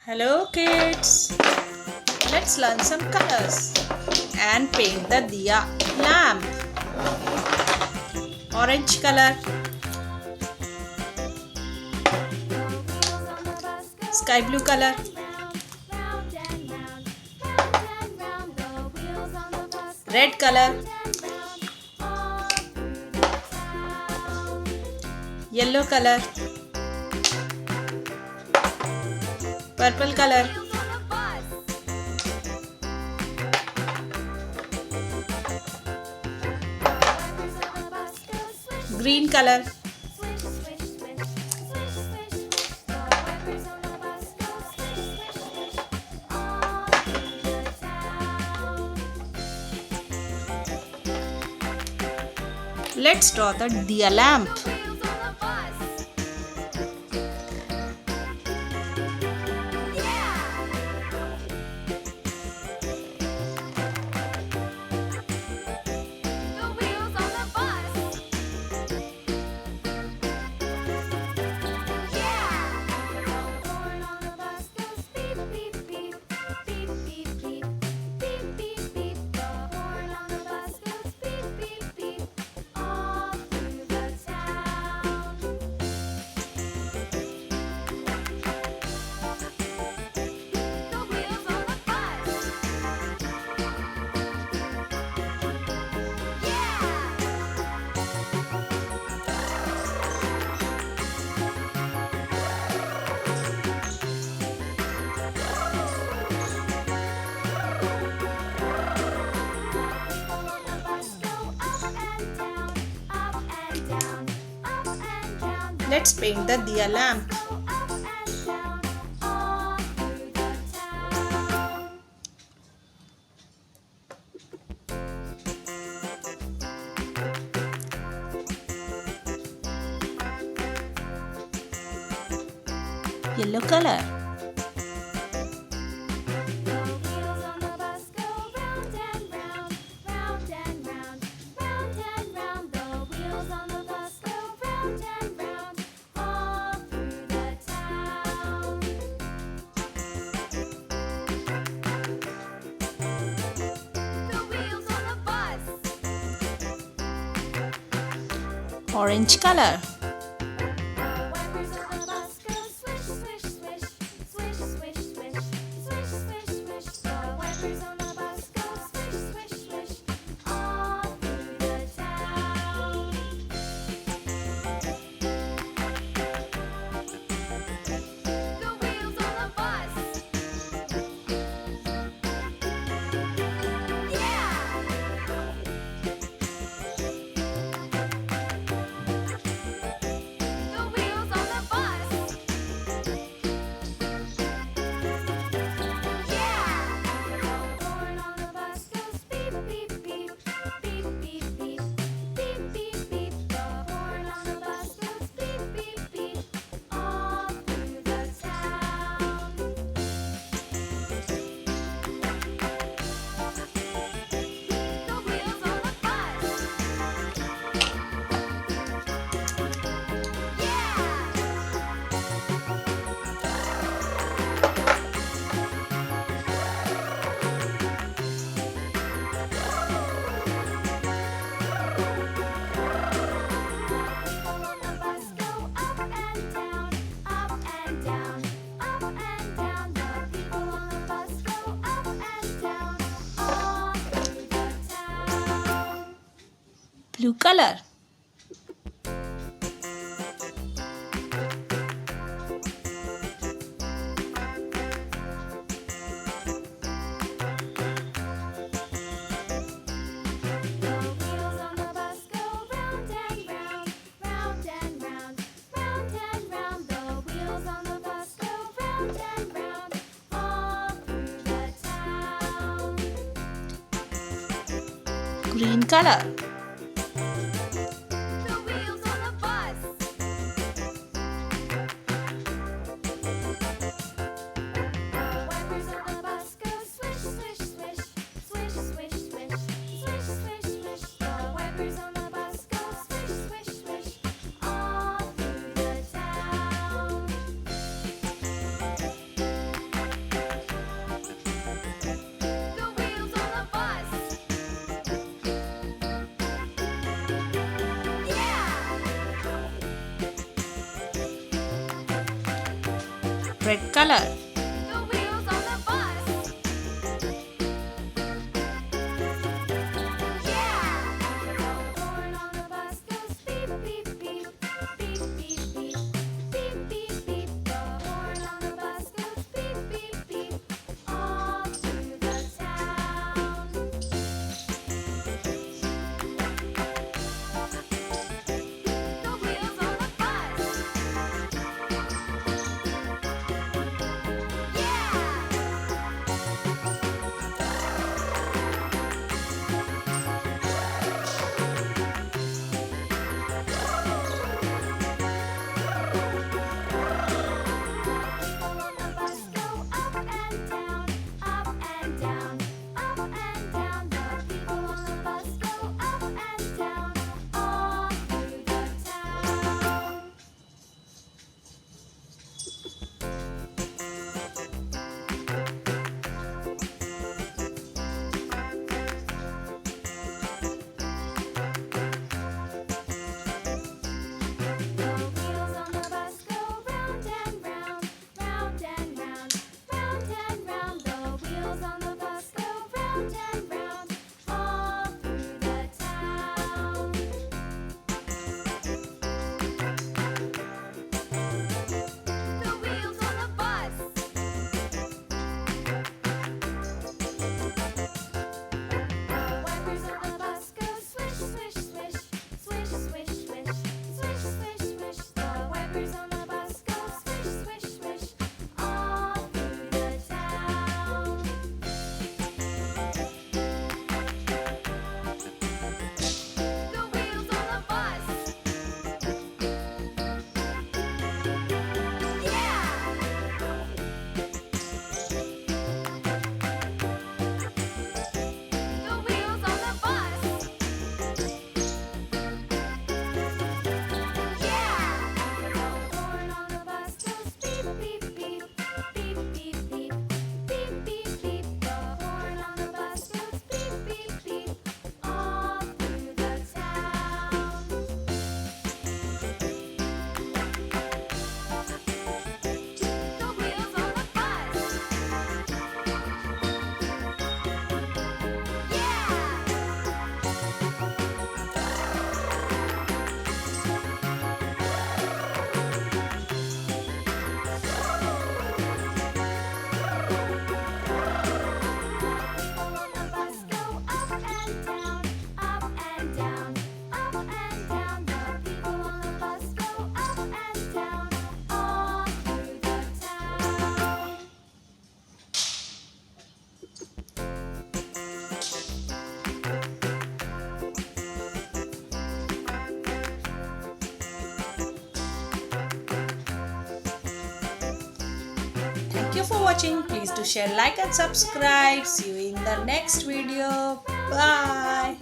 Hello kids, let's learn some colors and paint the Diya lamp. Orange color, sky blue color, red color, yellow color, purple color, green color, let's draw the Diya lamp. Let's paint the Diya lamp. Yellow color, orange color, blue color, green color, red color. The wheels on the bus. Yeah! The horn on the bus goes beep, beep, beep. Beep, beep, beep. Beep, beep, beep. The horn on the bus goes beep, beep, beep. All through the town. The wheels on the bus. Thank you for watching. Please do share, like and subscribe. See you in the next video. Bye.